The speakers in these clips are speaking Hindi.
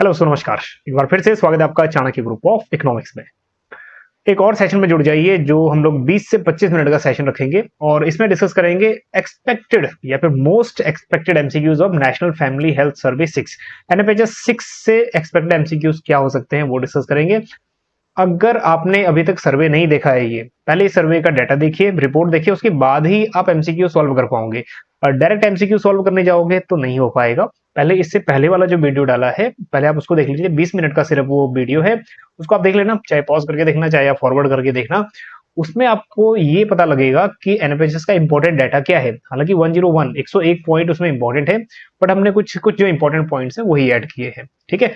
हेलो नमस्कार। एक बार फिर से स्वागत है आपका चाणक्य ग्रुप ऑफ इकोनॉमिक्स में। एक और सेशन में जुड़ जाइए जो हम लोग 20 से 25 मिनट का सेशन रखेंगे और इसमें डिस्कस करेंगे एक्सपेक्टेड या फिर most expected MCQs of national family health survey 6। NFHS 6 से एक्सपेक्टेड एमसीक्यूज क्या हो सकते हैं वो डिस्कस करेंगे। अगर आपने अभी तक सर्वे नहीं देखा है, ये पहले सर्वे का डाटा देखिए, रिपोर्ट देखिए, उसके बाद ही आप एमसीक्यू सॉल्व कर पाओगे। और डायरेक्ट एमसीक्यू सॉल्व करने जाओगे तो नहीं हो पाएगा। पहले इससे पहले वाला जो वीडियो डाला है पहले आप उसको देख लीजिए, 20 मिनट का सिर्फ वो वीडियो है, उसको आप देख लेना, चाहे पॉज करके देखना चाहे आप फॉरवर्ड करके देखना। उसमें आपको ये पता लगेगा कि एनएफएचएस का इंपॉर्टेंट डाटा क्या है। हालांकि 101 पॉइंट उसमें इंपॉर्टेंट है, बट हमने कुछ कुछ जो इंपॉर्टेंट पॉइंट्स है वही ऐड किए हैं। ठीक है,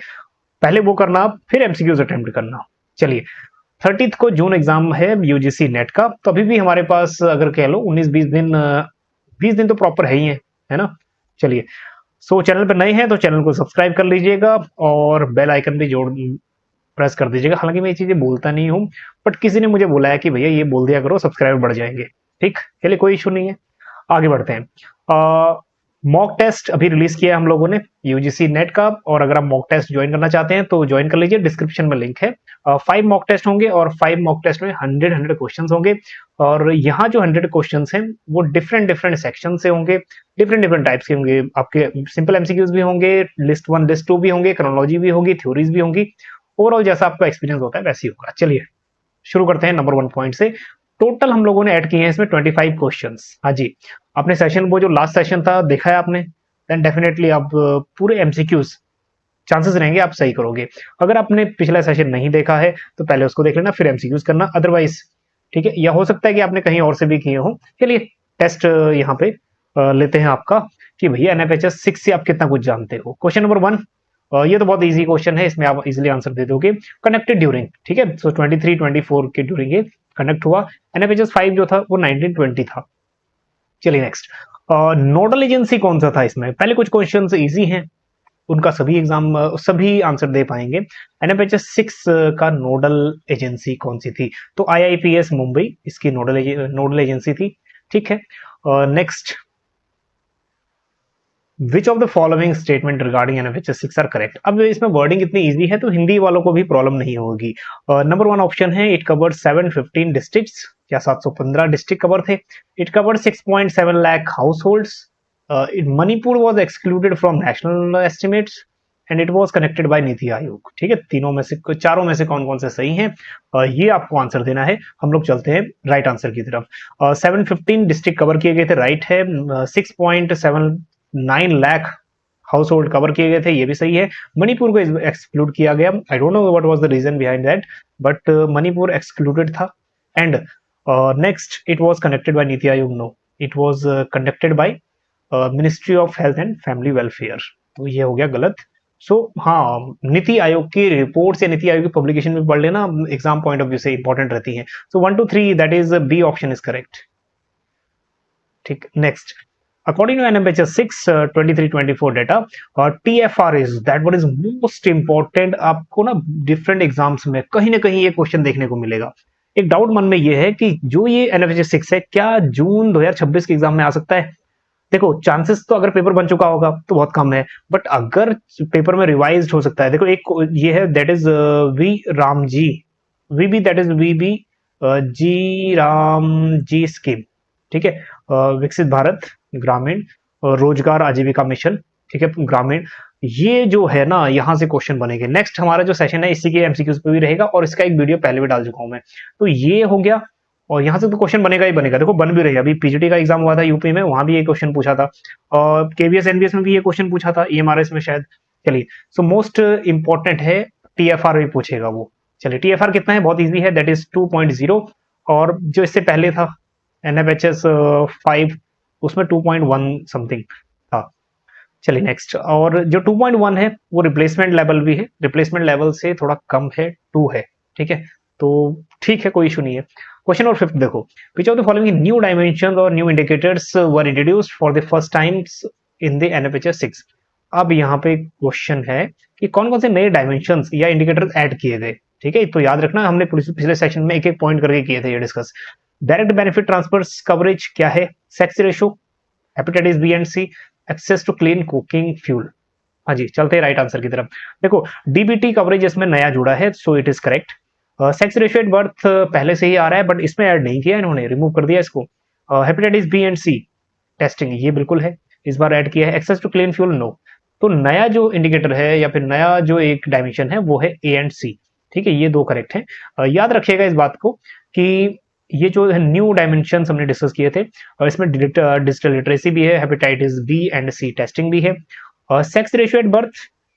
पहले वो करना, फिर एमसीक्यूज अटेम्प्ट करना। चलिए, 30 को जून एग्जाम है यूजीसी नेट का, तो अभी भी हमारे पास अगर कह लो 19-20 दिन, 20 दिन तो प्रॉपर है ना। चलिए, सो चैनल पर नए हैं तो चैनल को सब्सक्राइब कर लीजिएगा और बेल आइकन भी जोड़ प्रेस कर दीजिएगा। हालांकि मैं ये चीजें बोलता नहीं हूँ, बट किसी ने मुझे बोला है कि भैया ये बोल दिया करो, सब्सक्राइबर बढ़ जाएंगे। ठीक, चलिए कोई इशू नहीं है, आगे बढ़ते हैं। मॉक टेस्ट अभी रिलीज किया है हम लोगों ने यूजीसी नेट का, और अगर आप मॉक टेस्ट ज्वाइन करना चाहते हैं तो ज्वाइन कर लीजिए, डिस्क्रिप्शन में लिंक है। 5 मॉक टेस्ट होंगे और 5 मॉक टेस्ट में 100 क्वेश्चन होंगे। और यहाँ जो 100 क्वेश्चन हैं वो डिफरेंट डिफरेंट सेक्शन से होंगे, डिफरेंट डिफरेंट टाइप्स के होंगे। आपके सिंपल एमसीक्यूज भी होंगे, लिस्ट 1 लिस्ट 2 भी होंगे, क्रोनोलॉजी भी होगी, थ्योरीज भी होंगी। ओवरऑल जैसा आपका एक्सपीरियंस होता है वैसे ही होगा। चलिए शुरू करते हैं नंबर 1 पॉइंट से। टोटल हम लोगों ने ऐड किए हैं इसमें 25 क्वेश्चंस। हाँ जी, आपने सेशन वो जो लास्ट सेशन था देखा है आपने, देन डेफिनेटली आप पूरे एमसीक्यूज चांसेस रहेंगे आप सही करोगे। अगर आपने पिछला सेशन नहीं देखा है तो पहले उसको देख लेना, फिर एमसीक्यूज करना अदरवाइज। ठीक है, या हो सकता है कि आपने कहीं और से भी किए हो। चलिए टेस्ट यहाँ पे लेते हैं आपका कि भैया एनएफएचएस 6 से आप कितना कुछ जानते हो। क्वेश्चन नंबर 1, ये तो बहुत इजी क्वेश्चन है, इसमें आप इजीली आंसर दे दोगे। कनेक्टेड ड्यूरिंग, ठीक है, सो 23-24 के ड्यूरिंग ये कनेक्ट हुआ। एनएफएचएस 5 जो था वो 1920 था। चलिए नेक्स्ट, नोडल एजेंसी कौन सा था इसमें। पहले कुछ क्वेश्चन इजी हैं, उनका सभी आंसर दे पाएंगे। एनएफएचएस 6 का नोडल एजेंसी कौन सी थी, तो आईआईपीएस मुंबई इसकी नोडल एजेंसी थी। ठीक है, next, which of the following statement regarding NFHS 6 are correct. अब इसमें वर्डिंग इतनी इजी है तो हिंदी वालों को भी प्रॉब्लम नहीं होगी। नंबर 1 ऑप्शन है, इट कवर्ड 715 डिस्ट्रिक्ट्स, क्या 715 डिस्ट्रिक्ट कवर थे। It covered 6.7 lakh house holds. Manipur was excluded from national estimates and it was connected by NITI आयोग। ठीक है, चारों में से कौन कौन से सही हैं, ये आपको आंसर देना है। हम लोग चलते हैं राइट आंसर की तरफ। 715 डिस्ट्रिक्ट कवर किए गए थे, राइट है। 6.79 लाख हाउस होल्ड कवर किए गए थे, ये भी सही है। मणिपुर को एक्सक्लूड किया गया, I don't know what was the reason behind that, but Manipur excluded था। And next, it was connected by NITI Aayog, no, it was conducted by ministry of health and family welfare, तो ये हो गया गलत। सो हाँ, नीति आयोग की रिपोर्ट्स या नीति आयोग की पब्लिकेशन में पढ़ लेना, एग्जाम पॉइंट ऑफ व्यू से इंपॉर्टेंट रहती हैं। So 1 2 3 that is B option is correct. ठीक, next, according to NFHS 6 23-24 data, TFR is that what is most important। आपको ना डिफरेंट एग्जाम्स में कहीं ना कहीं ये क्वेश्चन देखने को मिलेगा। एक डाउट मन में ये है कि जो ये NFHS 6 है क्या जून 2026 के एग्जाम में आ सकता है। देखो चांसेस तो अगर पेपर बन चुका होगा तो बहुत कम है, बट अगर पेपर में रिवाइज्ड हो सकता है। देखो एक ये है, that is V RAM G, VB that is VB G RAM G scheme. ठीक है, विकसित भारत ग्रामीण रोजगार आजीविका मिशन। ठीक है, ग्रामीण, ये जो है ना यहाँ से क्वेश्चन बनेंगे। नेक्स्ट हमारा जो सेशन है इसी के एमसीक्यूज पे भी रहेगा और इसका एक वीडियो पहले भी डाल चुका हूं मैं, तो ये हो गया। और यहाँ से तो क्वेश्चन बनेगा ही बनेगा, देखो बन भी रही है। अभी पीजीटी का एग्जाम हुआ था यूपी में, वहां भी ये क्वेश्चन पूछा था, और केवीएस एनबीएस में भी ये क्वेश्चन पूछा था, ईएमआरएस में शायद। चलिए, सो मोस्ट इंपॉर्टेंट है, टीएफआर भी पूछेगा वो। चलिए, टीएफआर कितना है, बहुत ईजी है, दैट इज 2.0। और जो इससे पहले था एनएफएचएस 5, उसमें 2.1 समथिंग था। चलिए नेक्स्ट, और जो 2.1 है वो रिप्लेसमेंट लेवल भी है, रिप्लेसमेंट लेवल से थोड़ा कम है, 2 है। ठीक है, तो ठीक है, कोई इशू नहीं है। क्वेश्चन नंबर 5 देखो, which of the following new dimension और new indicators were introduced for the first times in the NFHS 6। अब यहाँ पे क्वेश्चन है कि कौन कौन से नए डायमेंशन या इंडिकेटर्स ऐड किए गए। ठीक है, तो याद रखना हमने पिछले सेशन में एक एक पॉइंट करके किए थे ये discuss. Direct benefit transfers coverage क्या है, sex ratio, hepatitis B and C, access to clean cooking fuel. हाँ जी, चलते हैं राइट आंसर की तरफ। देखो डीबीटी कवरेज इसमें नया जुड़ा है, so it is correct. Sex ratio at birth पहले से ही आ रहा है, बट इसमें ऐड नहीं किया इन्होंने, रिमूव कर दिया इसको। Hepatitis B and C testing ये बिल्कुल है, इस बार ऐड किया है। Access to clean fuel no. तो नया जो इंडिकेटर है या फिर नया जो एक डायमेंशन है वो है ए एंड सी। ठीक है, ये दो करेक्ट है। याद रखिएगा इस बात को कि ये जो है न्यू डायमेंशन हमने डिस्कस किए थे, और इसमें डिजिटल लिटरेसी भी है, hepatitis B and C testing भी है, और sex ratio at birth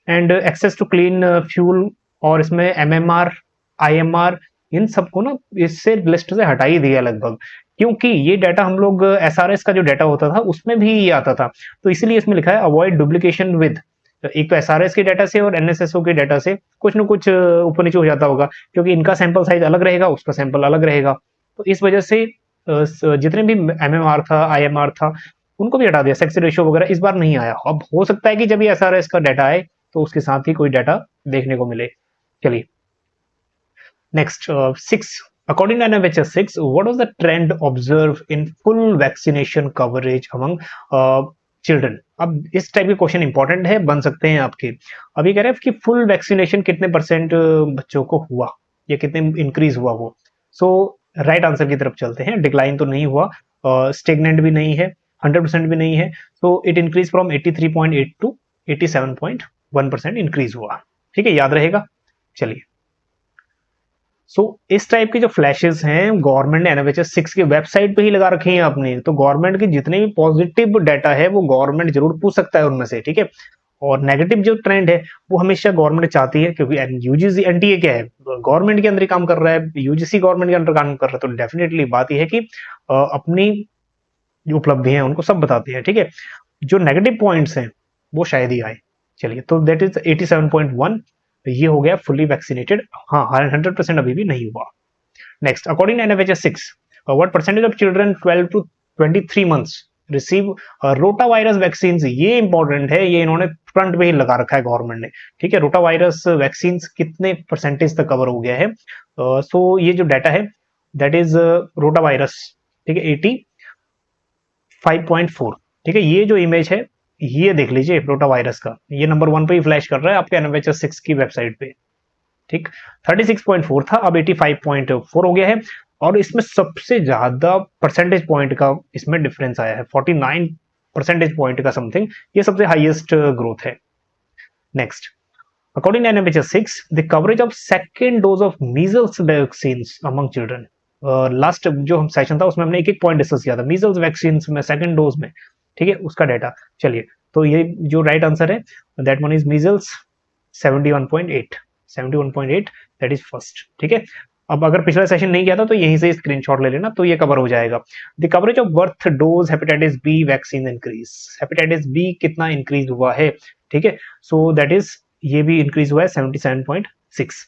and access to clean fuel, और इसमें एमएमआर, आईएमआर, इन सबको ना इससे लिस्ट से हटा ही दिया लगभग, क्योंकि ये डाटा हम लोग एसआरएस का जो डाटा होता था उसमें भी ये आता था। तो इसीलिए इसमें लिखा है अवॉइड डुप्लीकेशन विद। एक तो एसआरएस के डाटा से और एनएसएसओ के डाटा से कुछ ना कुछ ऊपर नीचे हो जाता होगा, क्योंकि इनका सैंपल साइज अलग रहेगा, उसका सैंपल अलग रहेगा। तो इस वजह से जितने भी एमएमआर था, आईएमआर था, उनको भी हटा दिया। सेक्स रेशियो वगैरह इस बार नहीं आया। अब हो सकता है कि जब ये एसआरएस का डाटा आए तो उसके साथ ही कोई डाटा देखने को मिले। चलिए next, 6, according to NFHS 6, what was the trend observed in full vaccination coverage among children? अब इस टाइप के क्वेश्चन इंपॉर्टेंट है, बन सकते हैं आपके। अभी कह रहे हैं कि फुल वैक्सीनेशन कितने परसेंट बच्चों को हुआ या कितने इंक्रीज हुआ वो। सो राइट आंसर की तरफ चलते हैं। डिक्लाइन तो नहीं हुआ, स्टेगनेंट भी नहीं है, 100% भी नहीं है। So it increase from 83.8 to 87.1% increase हुआ। ठीक है, याद रहेगा। चलिए इस टाइप के जो फ्लैशेस हैं गवर्नमेंट ने एनएफएचएस 6 की वेबसाइट पे ही लगा रखे हैं अपनी। तो गवर्नमेंट के जितने भी पॉजिटिव डाटा है वो गवर्नमेंट जरूर पूछ सकता है उनमें से। ठीक है, और नेगेटिव जो ट्रेंड है वो हमेशा गवर्नमेंट चाहती है, क्योंकि यूजीसी एनटीए क्या है, गवर्नमेंट के अंदर ही काम कर रहा है, यूजीसी गवर्नमेंट के अंदर काम कर रहा है। तो डेफिनेटली बात यह है कि अपनी जो उपलब्धि है उनको सब बताती है। ठीक है, जो नेगेटिव पॉइंट्स हैं वो शायद ही आए। चलिए, तो दैट इज 87.1, ये हो गया फुली वैक्सीनेटेड। हाँ, 100% अभी भी नहीं हुआ। Next, according to NFHS 6, what percentage of children 12 to 23 months receive rotavirus vaccine? ये इंपॉर्टेंट है, ये इन्होंने फ्रंट पे ही लगा रखा है गवर्नमेंट ने। ठीक है, रोटा वायरस वैक्सीन कितने परसेंटेज तक कवर हो गया है। सो ये जो डाटा है दैट इज रोटा वायरस। ठीक है, 85.4। ठीक है, ये जो इमेज है ये देख लीजिए रोटा वायरस का, ये नंबर 1 पे ही फ्लैश कर रहा है आपके एनएफएचएस 6 की वेबसाइट पे। ठीक, 36.4 था, अब 85.4 हो गया है। और इसमें सबसे ज्यादा परसेंटेज पॉइंट का इसमें डिफरेंस आया है, 49 परसेंटेज पॉइंट का समथिंग, ये सबसे हाईएस्ट ग्रोथ है। Next, according to NFHS 6, the coverage of second dose of measles vaccine among children. Last जो हम सेशन था उसमें हमने एक एक पॉइंट डिस्कस किया था मीजल्स वैक्सीन में सेकेंड डोज में। ठीक है, उसका डाटा। चलिए, तो ये जो राइट आंसर है that one is measles 71.8, 71.8 that is first. ठीक है, अब अगर पिछला सेशन नहीं किया था तो यहीं से स्क्रीनशॉट ले लेना, तो ये कवर हो जाएगा। The coverage of birth dose hepatitis B vaccine increase, hepatitis B कितना इंक्रीज हुआ है। ठीक है, सो दैट इज, ये भी इंक्रीज हुआ है 77.6,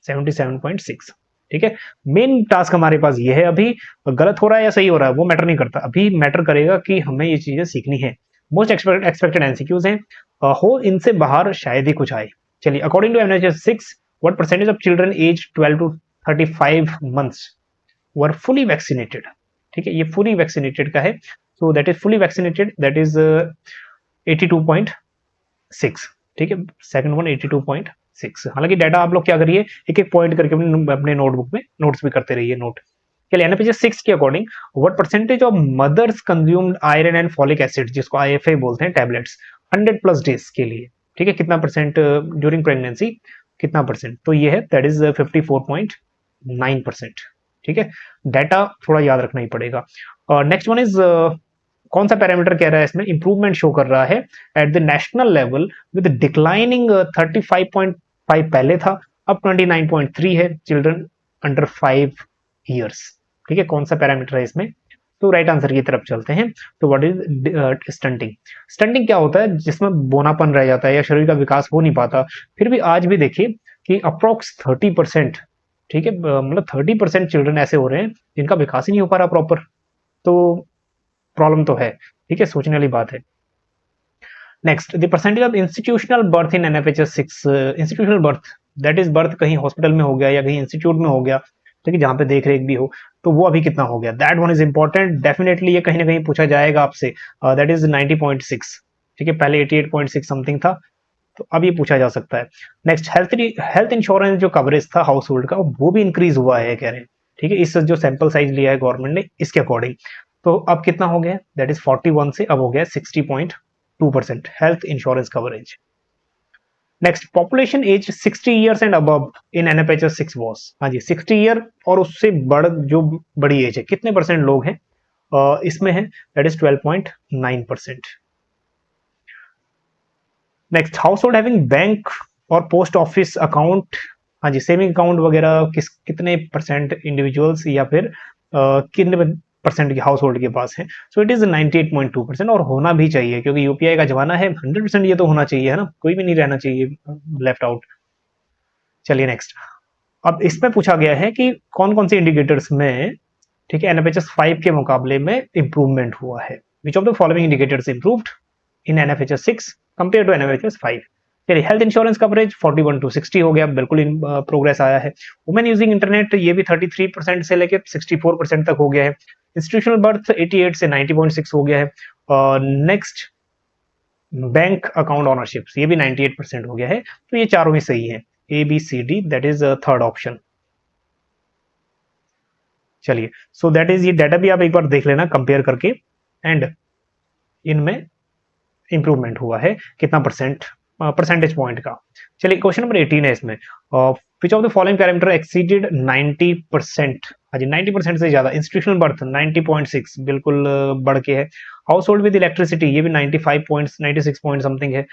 77.6। ठीक है, मेन टास्क हमारे पास ये है। अभी गलत हो रहा है या सही हो रहा है वो मैटर नहीं करता, अभी मैटर करेगा कि हमें ये चीजें सीखनी है। मोस्ट एक्सपेक्टेड एमसीक्यूज हैं, हो इनसे बाहर शायद ही कुछ आए। चलिए, according to NHS 6, what percentage of children age 12 to 35 months were fully vaccinated? ठीक है, ये फुली वैक्सीनेटेड का है, so that is fully vaccinated that is 82.6। ठीक है, सेकंड वन 82.6। हालांकि डाटा आप लोग क्या करिए, एक एक पॉइंट करके अपने नोटबुक में नोट्स भी करते रहिए नोट। चलिए, एनएफएचएस 6 के according what percentage of mothers consumed iron and folic acid, जिसको आईएफए बोलते हैं, टैबलेट्स 100+ डेज के लिए। ठीक है, कितना परसेंट ड्यूरिंग प्रेगनेंसी, कितना परसेंट? तो ये है दैट इज 54.9%। ठीक है, डाटा थोड़ा याद रखना ही पड़ेगा। नेक्स्ट वन इज, कौन सा पैरामीटर कह रहा है इसमें, इंप्रूवमेंट शो कर रहा है at the national level with declining 35.5 पहले था, अब 29.3 है, चिल्ड्रन अंडर 5 ईयर्स। ठीक है, कौन सा पैरामीटर है इसमें? तो राइट आंसर की तरफ चलते हैं। तो व्हाट इज स्टंटिंग? स्टंटिंग क्या होता है, जिसमें बोनापन रह जाता है या शरीर का विकास हो नहीं पाता। फिर भी आज भी देखिए कि अप्रोक्स 30%, ठीक है, मतलब 30% चिल्ड्रन ऐसे हो रहे हैं जिनका विकास ही नहीं हो पा रहा प्रॉपर। तो प्रॉब्लम तो है। ठीक है, सोचने वाली बात है। Next, the percentage of institutional birth in NFHS 6, institutional birth that is birth कहीं हॉस्पिटल में हो गया या कहीं इंस्टीट्यूट में हो गया, ठीक है, जहां पे देख रेख भी हो, तो वो अभी कितना हो गया? That one is important, definitely ये कहीं ना कहीं पूछा जाएगा आपसे। That is 90.6। ठीक है, पहले 88.6 समथिंग था, तो अब ये पूछा जा सकता है। नेक्स्ट, हेल्थ इंश्योरेंस जो कवरेज था हाउस होल्ड का वो भी इंक्रीज हुआ है कह रहे हैं, ठीक है, इस जो सैंपल साइज लिया है गवर्नमेंट ने इसके अकॉर्डिंग। तो अब कितना हो गया, दैट इज 41 से अब हो गया 60.2% health insurance coverage. Next, population age 60 years and above in NFHS 6 was, हाँ जी 60 ईयर और उससे जो बड़ी एज है कितने परसेंट लोग हैं इसमें है, that is 12.9%। Next, house hold having bank और पोस्ट ऑफिस अकाउंट, हाँ जी सेविंग अकाउंट वगैरह कितने परसेंट इंडिविजुअल्स या फिर कितने परसेंट के हाउस होल्ड के पास है। सो इट इज 98.2% और होना भी चाहिए क्योंकि यूपीआई का जमाना है, 100% ये तो होना चाहिए है ना, कोई भी नहीं रहना चाहिए लेफ्ट आउट। चलिए नेक्स्ट, अब इसमें पूछा गया है कि कौन कौन से इंडिकेटर्स में, ठीक है, एनएफएचएस 5 के मुकाबले में इंप्रूवमेंट हुआ है। Which of the following indicators improved in NFHS 6 compare to NFHS 5। चलिए, हेल्थ इंश्योरेंस कवरेज 41 टू 60 हो गया, बिल्कुल इन प्रोग्रेस आया है। वुमेन यूजिंग इंटरनेट ये भी 33% से लेकर 64% तक हो गया है। इंस्टीट्यूशनल बर्थ 88 से 90.6 हो गया है। नेक्स्ट, बैंक अकाउंट ऑनरशिप ये भी 98% हो गया है। तो ये चारों ही सही है, A B C D, that is third option. चलिए, सो दैट इज, ये डाटा भी आप एक बार देख लेना कंपेयर करके, एंड इनमें इंप्रूवमेंट हुआ है कितना परसेंटेज पॉइंट का। चलिए, क्वेश्चन नंबर 18 है इसमें, विच of the following parameter exceeded 90%, हाँ जी 90% से ज्यादा। इंस्टीट्यूशनल बर्थ 90.6 बिल्कुल बढ़ के है। हाउस होल्ड विद इलेक्ट्रिसिटी ये भी 95 पॉइंट्स 96 पॉइंट समथिंग है।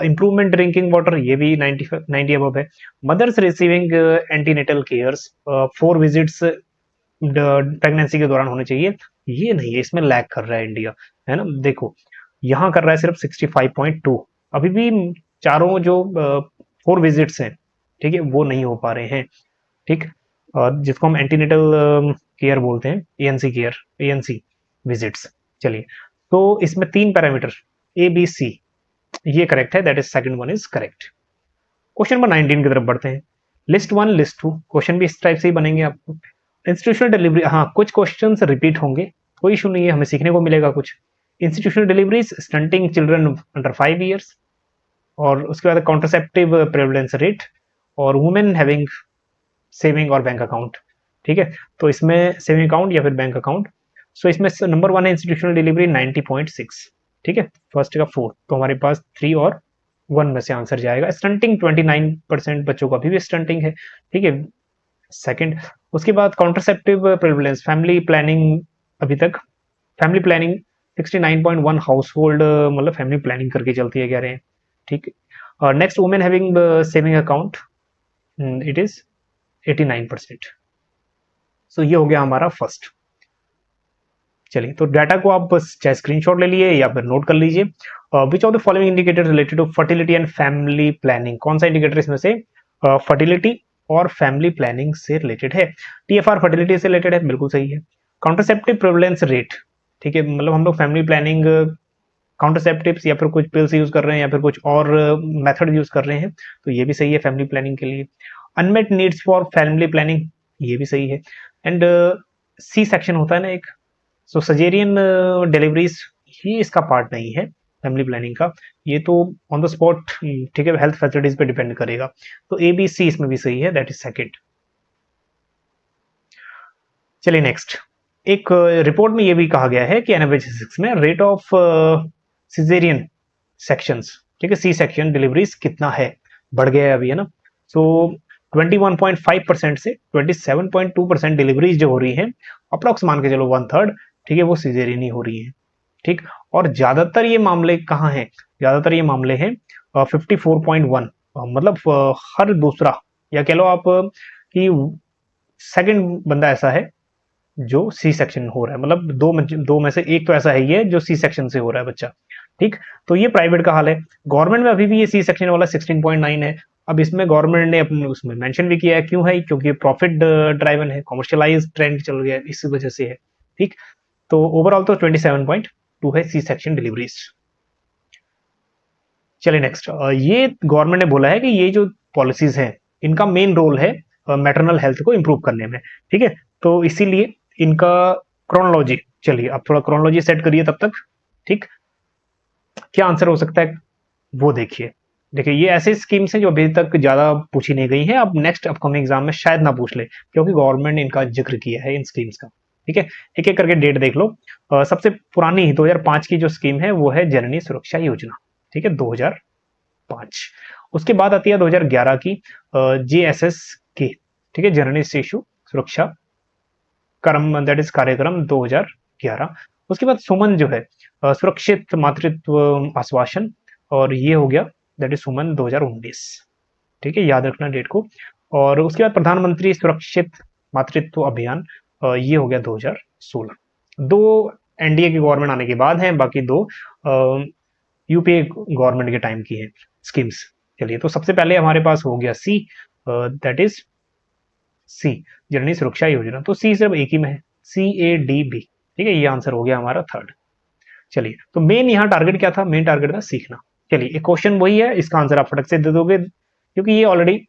इंप्रूवमेंट ड्रिंकिंग वाटर ये भी 90 अबव है। Mothers receiving antenatal cares 4 visits pregnancy के दौरान होने चाहिए, ये नहीं है, इसमें लैग कर रहा है इंडिया, है ना। देखो यहाँ कर रहा है सिर्फ 65.2, अभी भी चारों जो 4 विजिट्स हैं, ठीक है, वो नहीं हो पा रहे हैं, ठीक, जिसको हम एंटीनेटल केयर बोलते हैं, एएनसी केयर, एएनसी विजिट्स। चलिए, तो इसमें 3 पैरामीटर ए बी सी ये करेक्ट है, that is second one is correct. Question number 19 की तरफ बढ़ते हैं। लिस्ट 1 लिस्ट 2 क्वेश्चन भी इस टाइप से ही बनेंगे आपको। इंस्टीट्यूशनल डिलीवरी, हाँ कुछ क्वेश्चन रिपीट होंगे, कोई इशू नहीं है, हमें सीखने को मिलेगा कुछ। Institutional deliveries, stunting children under 5 years, और उसके बाद कॉन्ट्रासेप्टिव प्रेवलेंस रेट, और वुमेन हैविंग सेविंग और बैंक अकाउंट, ठीक है। तो इसमें सेविंग अकाउंट या फिर बैंक अकाउंट, सो इसमें नंबर 1 है इंस्टीट्यूशनल डिलीवरी 90.6, ठीक है, फर्स्ट का 4, तो हमारे पास 3 और 1 में से आंसर जाएगा। स्टंटिंग 29% बच्चों को अभी भी स्टंटिंग है, ठीक है, सेकंड। उसके बाद कॉन्ट्रासेप्टिव प्रेवलेंस, फैमिली प्लानिंग, अभी तक फैमिली प्लानिंग 69.1 हाउस होल्ड मतलब फैमिली प्लानिंग करके चलती है कह रहे हैं, ठीक। Next, women having saving account, it is 89%। सो ये हो गया हमारा फर्स्ट। चलिए, तो डाटा को आप बस चाहे स्क्रीनशॉट ले लिए या फिर नोट कर लीजिए। Which of the following indicator related to fertility and family planning, कौन सा इंडिकेटर इसमें से फर्टिलिटी और फैमिली प्लानिंग से रिलेटेड है। टीएफआर फर्टिलिटी से रिलेटेड है, बिल्कुल सही है। कॉन्ट्रासेप्टिव प्रेवलेंस रेट, ठीक है, मतलब हम लोग फैमिली प्लानिंग कॉन्ट्रासेप्टिव्स या फिर कुछ पिल्स यूज कर रहे हैं या फिर कुछ और मेथड यूज कर रहे हैं, तो ये भी सही है फैमिली प्लानिंग के लिए। Unmet needs for family planning, ये भी सही है। एंड सी सेक्शन होता है ना एक, सो सजेरियन डिलीवरीज ये इसका पार्ट नहीं है फैमिली प्लानिंग का, ये तो ऑन द स्पॉट, ठीक है, हेल्थ फैसिलिटीज पे डिपेंड करेगा। तो ए बी सी इसमें भी सही है, दैट इज सेकंड। चलिए नेक्स्ट, एक रिपोर्ट में ये भी कहा गया है कि एनएफएचएस में रेट ऑफ सिजेरियन सेक्शंस, ठीक है, सी सेक्शन डिलीवरीज कितना है, बढ़ गया है अभी, है ना। सो 21.5% से 27.2% डिलीवरीज जो हो रही हैं, अप्रोक्स मान के चलो 1/3, ठीक है, वो सिजेरियन ही हो रही है, ठीक। और ज्यादातर ये मामले कहाँ हैं, ज्यादातर ये मामले हैं 54.1, मतलब हर दूसरा या कह लो आप कि सेकंड बंदा ऐसा है जो सी सेक्शन हो रहा है, मतलब दो में से एक तो ऐसा है ये जो सी सेक्शन से हो रहा है बच्चा, ठीक। तो ये प्राइवेट का हाल है। गवर्नमेंट में अभी भी ये सी सेक्शन वाला 16.9 है। अब इसमें गवर्नमेंट ने अपने उसमें मेंशन भी किया है, क्यों है, क्योंकि प्रॉफिट ड्राइवन है, कॉमर्शियलाइज ट्रेंड चल गया है, इसी वजह से है, ठीक। तो ओवरऑल तो 27.2 है सी सेक्शन डिलीवरीज। चलिए नेक्स्ट, ये गवर्नमेंट ने बोला है कि ये जो पॉलिसीज हैं इनका मेन रोल है मैटरनल हेल्थ को इंप्रूव करने में, ठीक है। तो इसीलिए इनका क्रोनोलॉजी, चलिए आप थोड़ा क्रोनोलॉजी सेट करिए तब तक, ठीक। क्या आंसर हो सकता है वो देखिए। देखिए ये ऐसी स्कीम्स हैं जो अभी तक ज्यादा पूछी नहीं गई हैं, अब नेक्स्ट अपकमिंग एग्जाम में शायद ना पूछ ले, क्योंकि गवर्नमेंट ने इनका जिक्र किया है इन स्कीम्स का। ठीक है, एक एक करके डेट देख लो। सबसे पुरानी 2005 की जो स्कीम है वो है जननी सुरक्षा योजना। ठीक है, 2005। उसके बाद आती है 2011 की JSS की। ठीक है, जननी शिशु सुरक्षा क्रम, दैट इज कार्यक्रम 2011। उसके बाद सुमन जो है सुरक्षित मातृत्व आश्वासन, और ये हो गया दैट इज सुमन 2019। ठीक है, याद रखना डेट को। और उसके बाद प्रधानमंत्री सुरक्षित मातृत्व अभियान, ये हो गया 2016। दो एनडीए की गवर्नमेंट आने के बाद हैं, बाकी दो यूपीए गवर्नमेंट के टाइम की है स्कीम्स। चलिए, तो सबसे पहले हमारे पास हो गया सी, दैट इज सी, जननी सुरक्षा योजना। तो सी सिर्फ एक ही में है, CADB। ठीक है, ये आंसर हो गया हमारा थर्ड। चलिए, तो मेन यहाँ टारगेट क्या था? मेन टारगेट था सीखना। चलिए, एक क्वेश्चन वही है, इसका आंसर आप फटक से दे दोगे क्योंकि ये ऑलरेडी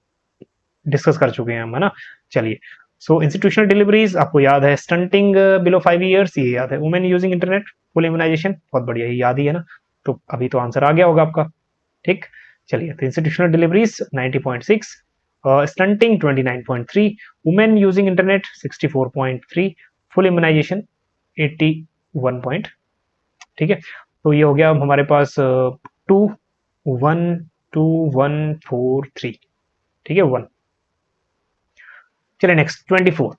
डिस्कस कर चुके हैं हम, है ना। चलिए, सो इंस्टीट्यूशनल डिलीवरीज आपको याद है, स्टंटिंग बिलो 5 ईयर्स ये याद है, women using internet, full immunization, बहुत बढ़िया, ये याद ही है ना। तो अभी तो आंसर आ गया होगा आपका। ठीक, चलिए, तो institutional deliveries 90.6, stunting 29.3, women using internet 64.3, full immunization 81 ठीक है, तो ये हो गया हमारे पास 2 1 2 1 4 3। ठीक है, 1। चलिए नेक्स्ट 24।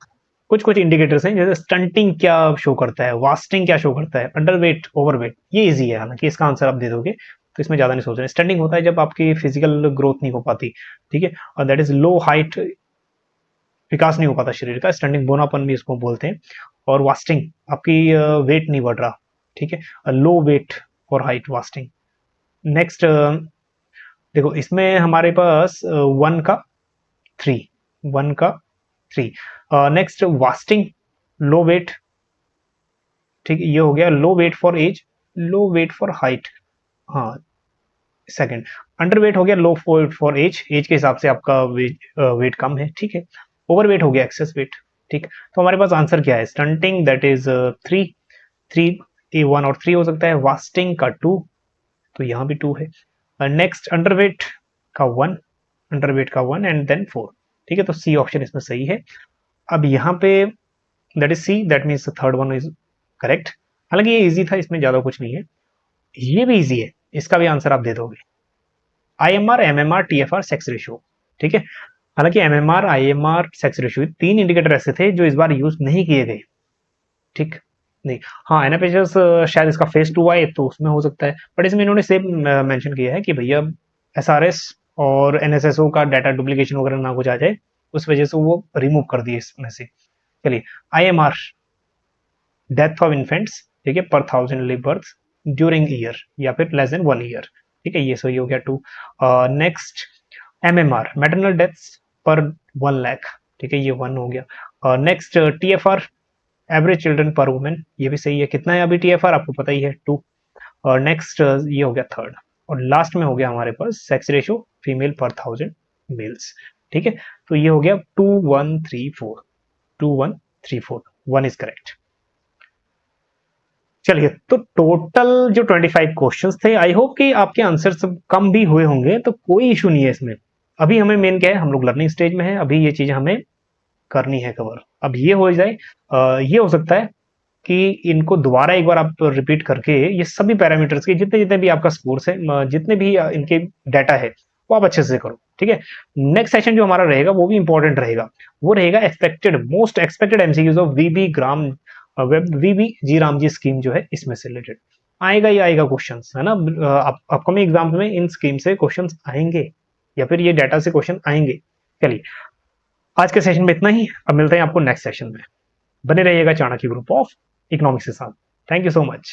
कुछ कुछ इंडिकेटर्स हैं, जैसे स्टंटिंग क्या शो करता है, वास्टिंग क्या शो करता है, अंडरवेट, ओवरवेट, ये इजी है, हालांकि इसका आंसर आप दे दोगे तो इसमें ज्यादा नहीं सोच रहे। स्टंटिंग होता है जब आपकी फिजिकल ग्रोथ नहीं हो पाती। ठीक है, और दैट इज लो हाइट, विकास नहीं हो पाता शरीर का, स्टंटिंग बोनापन भी इसको बोलते हैं। और वास्टिंग, आपकी वेट नहीं बढ़ रहा। ठीक है, लो वेट और हाइट, वास्टिंग। नेक्स्ट देखो, इसमें हमारे पास 1 का 3, 1 का 3। Next wasting, low weight. ठीक है, ये हो गया low weight for age, low weight for height. हाँ, सेकंड अंडरवेट हो गया लो फॉर एज, एज के हिसाब से आपका वेट कम है। ठीक है, ओवरवेट हो गया एक्सेस वेट। ठीक, तो हमारे पास आंसर क्या है? स्टंटिंग दैट इज 3, 1 और 3 हो सकता है, वास्टिंग का 2, तो यहाँ भी 2 है। नेक्स्ट अंडरवेट का 1, अंडरवेट का 1 एंड देन 4। ठीक है, तो सी ऑप्शन इसमें सही है। अब यहाँ पे that is C, that means third one is correct. हालांकि ये इजी था, इसमें ज्यादा कुछ नहीं है। ये भी इजी है, इसका भी आंसर आप दे दोगे। IMR, MMR, TFR, sex ratio. ठीक है, हालांकि MMR, IMR, sex ratio 3 indicator ऐसे थे जो इस बार यूज नहीं किए गए। ठीक, नहीं, हाँ, NFHS शायद इसका फेज 2 आए तो उसमें हो सकता है, बट इसमें इन्होंने सेम मेंशन किया है कि भैया SRS और NSSO का डाटा डुप्लीकेशन वगैरह ना कुछ आ जाए, उस वजह से वो रिमूव कर दिए इसमें से। चलिए, IMR, डेथ ऑफ इन्फेंट्स, ठीक है, पर 1000 लिव बर्थ ड्यूरिंग ईयर या फिर लेस देन 1 ईयर। ठीक है, ये सही हो गया 2। नेक्स्ट MMR, मैटरनल डेथ्स पर 1 लाख। ठीक है, ये 1 हो गया। नेक्स्ट TFR, एवरेज चिल्ड्रन पर वुमेन, ये भी सही है। कितना है अभी TFR आपको पता ही है, 2। और नेक्स्ट ये हो गया थर्ड, और लास्ट में हो गया हमारे पास सेक्स रेशियो, फीमेल पर 1000 मेल्स। ठीक है, तो ये हो गया 2 1 3 4, 2 1 3 4, 1 इज करेक्ट। चलिए, तो टोटल जो 25 क्वेश्चंस थे, आई होप कि आपके आंसर सब कम भी हुए होंगे, तो कोई इशू नहीं है इसमें। अभी हमें मेन क्या है, हम लोग लर्निंग स्टेज में है, अभी ये चीज हमें करनी है कवर। अब ये हो जाए, ये हो सकता है कि इनको दोबारा एक बार आप रिपीट करके ये सभी पैरामीटर्स के जितने जितने भी आपका स्कोर्स है, जितने भी इनके डाटा है, वो आप अच्छे से करो। ठीक है, नेक्स्ट सेशन जो हमारा रहेगा वो भी इंपॉर्टेंट रहेगा, वो रहेगा expected, most expected MCQs of VB G RAM वेब, VB G RAM G scheme जो है, इसमें से रिलेटेड आएगा ही आएगा क्वेश्चंस, है ना। अपकमिंग एग्जाम में इन स्कीम से क्वेश्चंस आएंगे, या फिर ये डाटा से क्वेश्चन आएंगे। चलिए, आज के सेशन में इतना ही, अब मिलते हैं आपको नेक्स्ट सेशन में। बने रहिएगा चाणक्य ग्रुप ऑफ इकोनॉमिक्स के साथ। Thank you so much.